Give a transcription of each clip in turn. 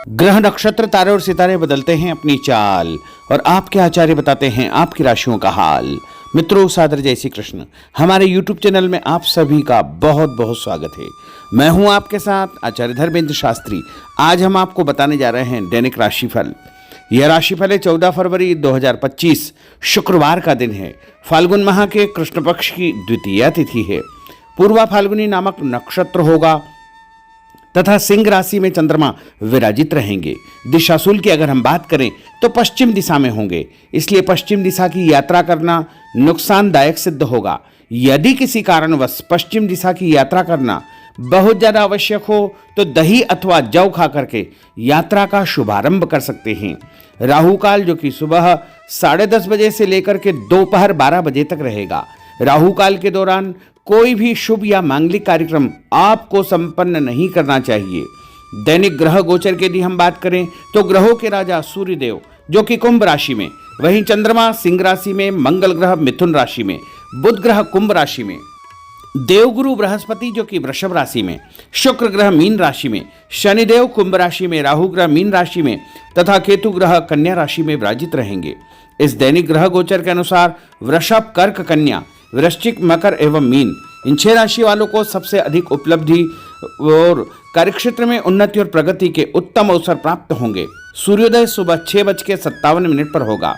ग्रह नक्षत्र तारे और सितारे बदलते हैं अपनी चाल और आपके आचार्य बताते हैं आपकी राशियों का हाल। मित्रों, सादर जय श्री कृष्ण। हमारे YouTube चैनल में आप सभी का बहुत बहुत स्वागत है। मैं हूं आपके साथ आचार्य धर्मेंद्र शास्त्री। आज हम आपको बताने जा रहे हैं दैनिक राशिफल। यह राशिफल है 14 फरवरी 2025 शुक्रवार का दिन है। फाल्गुन माह के कृष्ण पक्ष की द्वितीया तिथि है। पूर्वा फाल्गुनी नामक नक्षत्र होगा तथा सिंह राशि में चंद्रमा विराजित रहेंगे। दिशाशूल की अगर हम बात करें तो पश्चिम दिशा में होंगे, इसलिए पश्चिम दिशा की यात्रा करना नुकसानदायक सिद्ध होगा। यदि किसी कारणवश पश्चिम दिशा की यात्रा करना बहुत ज्यादा आवश्यक हो तो दही अथवा जौ खा करके यात्रा का शुभारंभ कर सकते हैं। राहु काल जो कि सुबह 10:30 बजे से लेकर के दोपहर 12 बजे तक रहेगा। राहु काल के दौरान कोई भी शुभ या मांगलिक कार्यक्रम आपको संपन्न नहीं करना चाहिए। दैनिक ग्रह गोचर की यदि हम बात करें तो ग्रहों के राजा सूर्यदेव जो कि कुंभ राशि में, वहीं चंद्रमा सिंह राशि में, मंगल ग्रह मिथुन राशि में, बुध ग्रह कुंभ राशि में, देवगुरु बृहस्पति जो कि वृषभ राशि में, शुक्र ग्रह मीन राशि में, शनिदेव कुंभ राशि में, राहु ग्रह मीन राशि में तथा केतु ग्रह कन्या राशि में विराजित रहेंगे। इस दैनिक ग्रह गोचर के अनुसार वृषभ, कर्क, कन्या, वृश्चिक, मकर एवं मीन इन 6 राशि वालों को सबसे अधिक उपलब्धि और कार्यक्षेत्र में उन्नति और प्रगति के उत्तम अवसर प्राप्त होंगे। सूर्योदय सुबह 6:57 पर होगा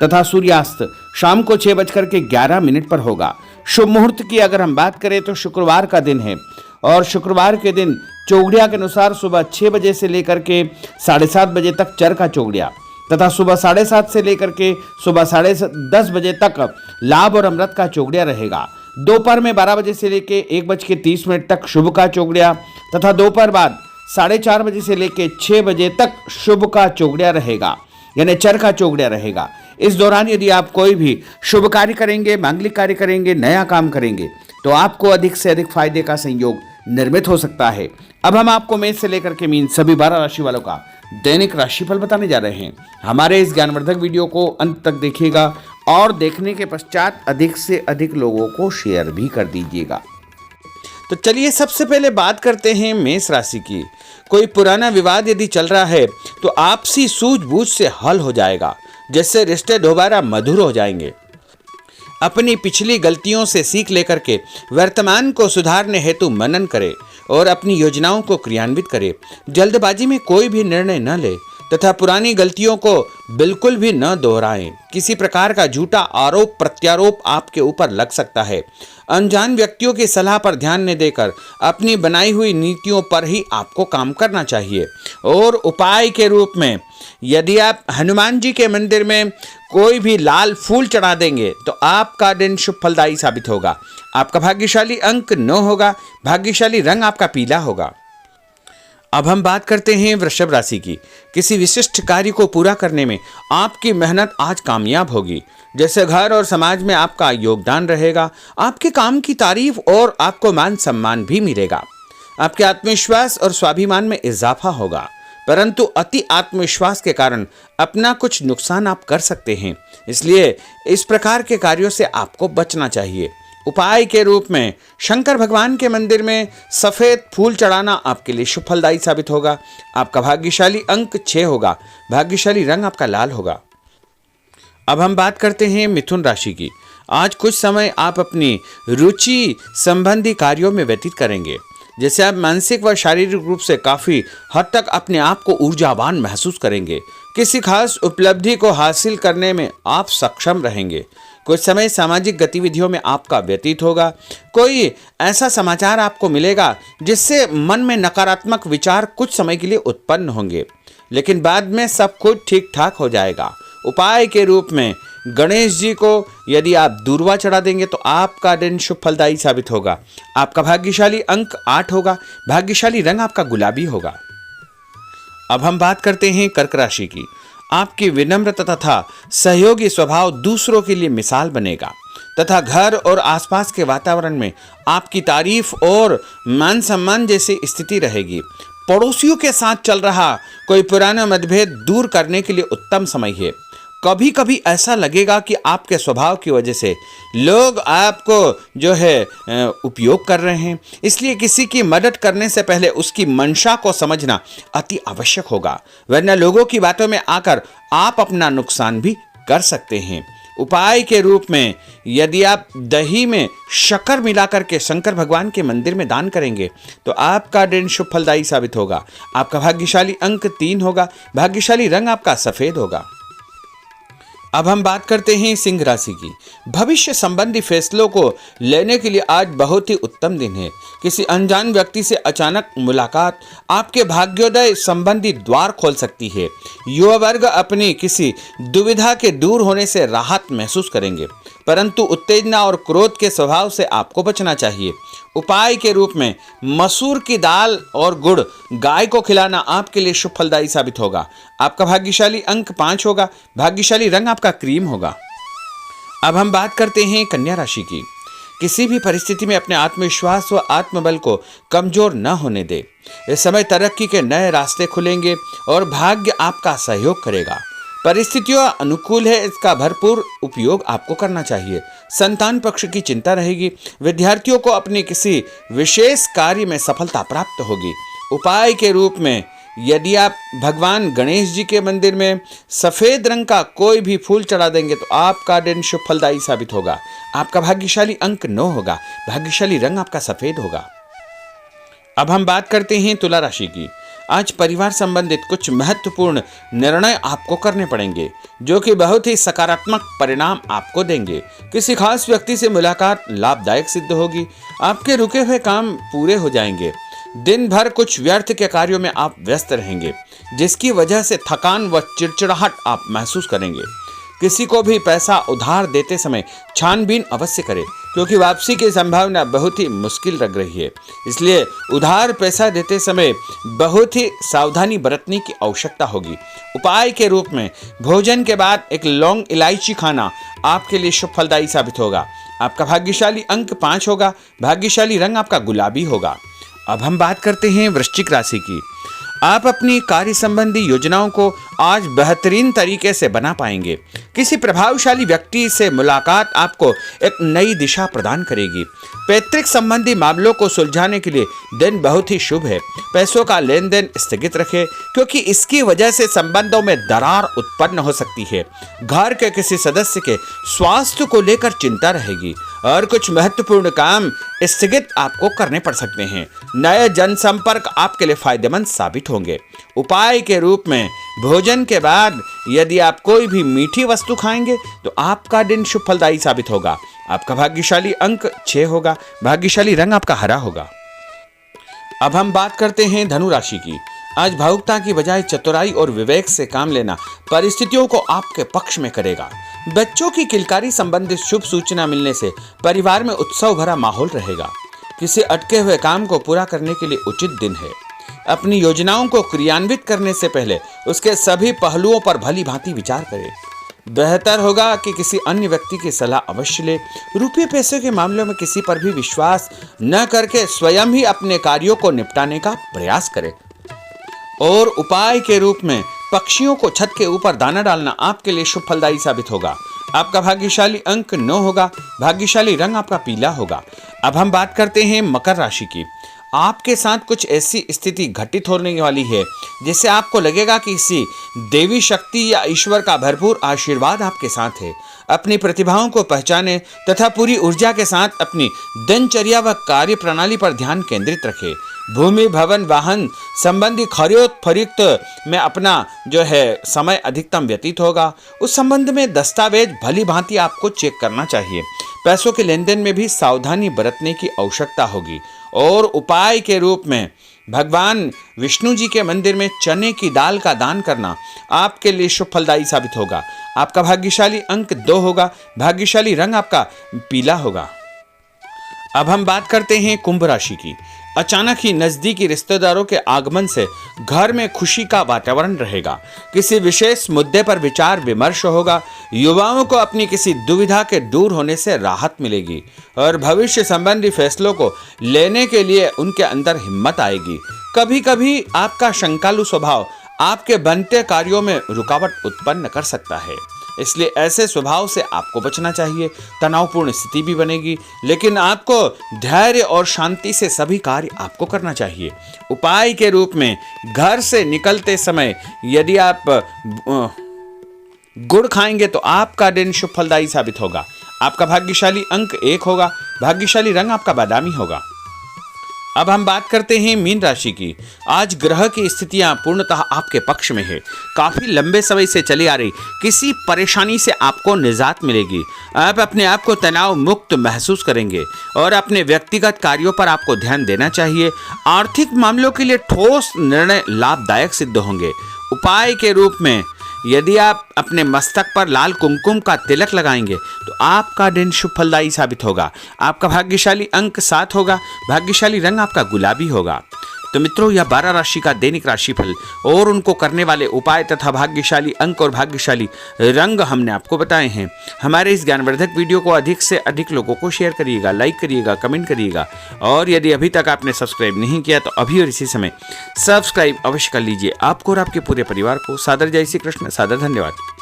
तथा सूर्यास्त शाम को 6:11 पर होगा। शुभ मुहूर्त की अगर हम बात करें तो शुक्रवार का दिन है और शुक्रवार के दिन चौगड़िया के अनुसार सुबह 6 बजे से लेकर के 7:30 बजे तक चर का चौगड़िया तथा सुबह 7:30 से लेकर के सुबह 10:30 बजे तक लाभ और अमृत का चौगड़िया रहेगा। दोपहर में 12 बजे से लेकर 1:30 तक शुभ का चौगड़िया तथा दोपहर बाद 4:30 बजे से लेकर 6 बजे तक शुभ का चौगड़िया रहेगा, यानी चर का चौगड़िया रहेगा। इस दौरान यदि आप कोई भी शुभ कार्य करेंगे, मांगलिक कार्य करेंगे, नया काम करेंगे तो आपको अधिक से अधिक फायदे का संयोग निर्मित हो सकता है। अब हम आपको मेष से लेकर के मीन सभी 12 राशि वालों का दैनिक राशिफल बताने जा रहे हैं। हमारे इस ज्ञानवर्धक वीडियो को अंत तक देखिएगा और देखने के पश्चात अधिक से अधिक लोगों को शेयर भी कर दीजिएगा। तो चलिए सबसे पहले बात करते हैं मेष राशि की। कोई पुराना विवाद यदि चल रहा है तो आपसी सूझबूझ से हल हो जाएगा, जिससे रिश्ते दोबारा मधुर हो जाएंगे। अपनी पिछली गलतियों से सीख लेकर के वर्तमान को सुधारने हेतु मनन करें और अपनी योजनाओं को क्रियान्वित करें। जल्दबाजी में कोई भी निर्णय न ले तथा पुरानी गलतियों को बिल्कुल भी न दोहराएं। किसी प्रकार का झूठा आरोप प्रत्यारोप आपके ऊपर लग सकता है। अनजान व्यक्तियों की सलाह पर ध्यान न देकर अपनी बनाई हुई नीतियों पर ही आपको काम करना चाहिए। और उपाय के रूप में यदि आप हनुमान जी के मंदिर में कोई भी लाल फूल चढ़ा देंगे तो आपका दिन शुभ फलदायी साबित होगा। आपका भाग्यशाली अंक 9 होगा। भाग्यशाली रंग आपका पीला होगा। अब हम बात करते हैं वृषभ राशि की। किसी विशिष्ट कार्य को पूरा करने में आपकी मेहनत आज कामयाब होगी। जैसे घर और समाज में आपका योगदान रहेगा, आपके काम की तारीफ और आपको मान सम्मान भी मिलेगा। आपके आत्मविश्वास और स्वाभिमान में इजाफा होगा, परंतु अति आत्मविश्वास के कारण अपना कुछ नुकसान आप कर सकते हैं, इसलिए इस प्रकार के कार्यों से आपको बचना चाहिए। उपाय के रूप में शंकर भगवान के मंदिर में सफेद फूल चढ़ाना आपके लिए शुभ फलदायी साबित होगा। आपका भाग्यशाली अंक 6 होगा। भाग्यशाली रंग आपका लाल होगा। अब हम बात करते हैं मिथुन राशि की। आज कुछ समय आप अपनी रुचि संबंधी कार्यों में व्यतीत करेंगे, जैसे आप मानसिक व शारीरिक रूप से काफी हद तक अपने आप को ऊर्जावान महसूस करेंगे। किसी खास उपलब्धि को हासिल करने में आप सक्षम रहेंगे। कुछ समय सामाजिक गतिविधियों में आपका व्यतीत होगा। कोई ऐसा समाचार आपको मिलेगा जिससे मन में नकारात्मक विचार कुछ समय के लिए उत्पन्न होंगे, लेकिन बाद में सब कुछ ठीक ठाक हो जाएगा। उपाय के रूप में गणेश जी को यदि आप दूर्वा चढ़ा देंगे तो आपका दिन शुभ फलदायी साबित होगा। आपका भाग्यशाली अंक 8 होगा। भाग्यशाली रंग आपका गुलाबी होगा। अब हम बात करते हैं कर्क राशि की। आपकी विनम्रता तथा सहयोगी स्वभाव दूसरों के लिए मिसाल बनेगा तथा घर और आसपास के वातावरण में आपकी तारीफ और मान सम्मान जैसी स्थिति रहेगी। पड़ोसियों के साथ चल रहा कोई पुराना मतभेद दूर करने के लिए उत्तम समय है। कभी कभी ऐसा लगेगा कि आपके स्वभाव की वजह से लोग आपको जो है उपयोग कर रहे हैं, इसलिए किसी की मदद करने से पहले उसकी मंशा को समझना अति आवश्यक होगा, वरना लोगों की बातों में आकर आप अपना नुकसान भी कर सकते हैं। उपाय के रूप में यदि आप दही में शक्कर मिलाकर के शंकर भगवान के मंदिर में दान करेंगे तो आपका दिन शुभ फलदायी साबित होगा। आपका भाग्यशाली अंक 3 होगा। भाग्यशाली रंग आपका सफेद होगा। अब हम बात करते हैं सिंह राशि की। भविष्य संबंधी फैसलों को लेने के लिए आज बहुत ही उत्तम दिन है। किसी अनजान व्यक्ति से अचानक मुलाकात आपके भाग्योदय संबंधी द्वार खोल सकती है। युवा वर्ग अपनी किसी दुविधा के दूर होने से राहत महसूस करेंगे, परंतु उत्तेजना और क्रोध के स्वभाव से आपको बचना चाहिए। उपाय के रूप में मसूर की दाल और गुड़ गाय को खिलाना आपके लिए शुभ फलदायी साबित होगा। आपका भाग्यशाली अंक 5 होगा। भाग्यशाली रंग आपका क्रीम होगा। अब हम बात करते हैं कन्या राशि की। किसी भी परिस्थिति में अपने आत्मविश्वास व आत्मबल को कमजोर न होने दे। इस समय तरक्की के नए रास्ते खुलेंगे और भाग्य आपका सहयोग करेगा। परिस्थितियां अनुकूल है, इसका भरपूर उपयोग आपको करना चाहिए। संतान पक्ष की चिंता रहेगी। विद्यार्थियों को अपने किसी विशेष कार्य में सफलता प्राप्त होगी। उपाय के रूप में यदि आप भगवान गणेश जी के मंदिर में सफेद रंग का कोई भी फूल चढ़ा देंगे तो आपका दिन शुभ फलदायी साबित होगा। आपका भाग्यशाली अंक 9 होगा। भाग्यशाली रंग आपका सफेद होगा। अब हम बात करते हैं तुला राशि की। आज परिवार संबंधित कुछ महत्वपूर्ण निर्णय आपको करने पड़ेंगे जो कि बहुत ही सकारात्मक परिणाम आपको देंगे। किसी खास व्यक्ति से मुलाकात लाभदायक सिद्ध होगी। आपके रुके हुए काम पूरे हो जाएंगे। दिन भर कुछ व्यर्थ के कार्यों में आप व्यस्त रहेंगे, जिसकी वजह से थकान व चिड़चिड़ाहट आप महसूस करेंगे। किसी को भी पैसा उधार देते समय छानबीन अवश्य करें, क्योंकि वापसी की संभावना बहुत ही मुश्किल लग रही है। इसलिए उधार पैसा देते समय बहुत ही सावधानी बरतने की आवश्यकता होगी। उपाय के रूप में भोजन के बाद एक लौंग इलायची खाना आपके लिए शुभ फलदायी साबित होगा। आपका भाग्यशाली अंक 5 होगा। भाग्यशाली रंग आपका गुलाबी होगा। अब हम बात करते हैं वृश्चिक राशि की। आप अपनी कार्य संबंधी योजनाओं को आज बेहतरीन तरीके से बना पाएंगे। किसी प्रभावशाली व्यक्ति से मुलाकात आपको एक नई दिशा प्रदान करेगी। पैतृक संबंधी मामलों को सुलझाने के लिए दिन बहुत ही शुभ है। पैसों का लेन देन स्थगित रखें, क्योंकि इसकी वजह से संबंधों में दरार उत्पन्न हो सकती है। घर के किसी सदस्य के स्वास्थ्य को लेकर चिंता रहेगी और कुछ महत्वपूर्ण काम स्थगित आपको करने पड़ सकते हैं। नए जनसंपर्क आपके लिए फायदेमंद साबित होंगे। उपाय के रूप में भोजन के बाद यदि आप कोई भी मीठी वस्तु खाएंगे तो आपका दिन शुभ फलदायी साबित होगा। आपका भाग्यशाली अंक 6 होगा। भाग्यशाली रंग आपका हरा होगा। अब हम बात करते हैं धनु राशि की। आज भावुकता की बजाय चतुराई और विवेक से काम लेना परिस्थितियों को आपके पक्ष में करेगा। बच्चों की किलकारी संबंधित शुभ सूचना मिलने से परिवार में उत्सव भरा माहौल रहेगा। किसी अटके हुए काम को पूरा करने के लिए उचित दिन है। अपनी योजनाओं को क्रियान्वित करने से पहले उसके सभी पहलुओं पर भली भांति विचार करें। बेहतर होगा कि किसी अन्य व्यक्ति की सलाह अवश्य ले। रुपये पैसे के मामलों में किसी पर भी विश्वास न करके स्वयं ही अपने कार्यों को निपटाने का प्रयास करें। और उपाय के रूप में पक्षियों को छत के ऊपर दाना डालना आपके लिए शुभ फलदायी साबित होगा। आपका भाग्यशाली अंक 9 होगा। भाग्यशाली रंग आपका पीला होगा। अब हम बात करते हैं मकर राशि की। आपके साथ कुछ ऐसी स्थिति घटित होने वाली है जिससे आपको लगेगा कि किसी देवी शक्ति या ईश्वर का भरपूर आशीर्वाद आपके साथ है। अपनी प्रतिभाओं को पहचाने तथा पूरी ऊर्जा के साथ अपनी दिनचर्या व कार्य प्रणाली पर ध्यान केंद्रित रखें। भूमि भवन वाहन संबंधी खरीद फरोख्त में अपना जो है समय अधिकतम व्यतीत होगा। उस संबंध में दस्तावेज भली भांति आपको चेक करना चाहिए। पैसों के लेन देन में भी सावधानी बरतने की आवश्यकता होगी। और उपाय के रूप में भगवान विष्णु जी के मंदिर में चने की दाल का दान करना आपके लिए शुभ फलदायी साबित होगा। आपका भाग्यशाली अंक 2 होगा। भाग्यशाली रंग आपका पीला होगा। अब हम बात करते हैं कुंभ राशि की। अचानक ही नजदीकी रिश्तेदारों के आगमन से घर में खुशी का वातावरण रहेगा। किसी विशेष मुद्दे पर विचार विमर्श होगा। युवाओं को अपनी किसी दुविधा के दूर होने से राहत मिलेगी और भविष्य संबंधी फैसलों को लेने के लिए उनके अंदर हिम्मत आएगी। कभी कभी आपका शंकालु स्वभाव आपके बनते कार्यों में रुकावट उत्पन्न कर सकता है। इसलिए ऐसे स्वभाव से आपको बचना चाहिए। तनावपूर्ण स्थिति भी बनेगी, लेकिन आपको धैर्य और शांति से सभी कार्य आपको करना चाहिए। उपाय के रूप में घर से निकलते समय यदि आप गुड़ खाएंगे तो आपका दिन शुभ फलदायी साबित होगा। आपका भाग्यशाली अंक 1 होगा। भाग्यशाली रंग आपका बादामी होगा। अब हम बात करते हैं मीन राशि की। आज ग्रह की स्थितियां पूर्णतः आपके पक्ष में है। काफी लंबे समय से चली आ रही किसी परेशानी से आपको निजात मिलेगी। आप अपने आप को तनाव मुक्त महसूस करेंगे और अपने व्यक्तिगत कार्यों पर आपको ध्यान देना चाहिए। आर्थिक मामलों के लिए ठोस निर्णय लाभदायक सिद्ध होंगे। उपाय के रूप में यदि आप अपने मस्तक पर लाल कुमकुम का तिलक लगाएंगे तो आपका दिन शुभ फलदायी साबित होगा। आपका भाग्यशाली अंक 7 होगा। भाग्यशाली रंग आपका गुलाबी होगा। तो मित्रों, यह 12 राशि का दैनिक राशिफल और उनको करने वाले उपाय तथा भाग्यशाली अंक और भाग्यशाली रंग हमने आपको बताए हैं। हमारे इस ज्ञानवर्धक वीडियो को अधिक से अधिक लोगों को शेयर करिएगा, लाइक करिएगा, कमेंट करिएगा और यदि अभी तक आपने सब्सक्राइब नहीं किया तो अभी और इसी समय सब्सक्राइब अवश्य कर लीजिए। आपको और आपके पूरे परिवार को सादर जय श्री कृष्ण, सादर धन्यवाद।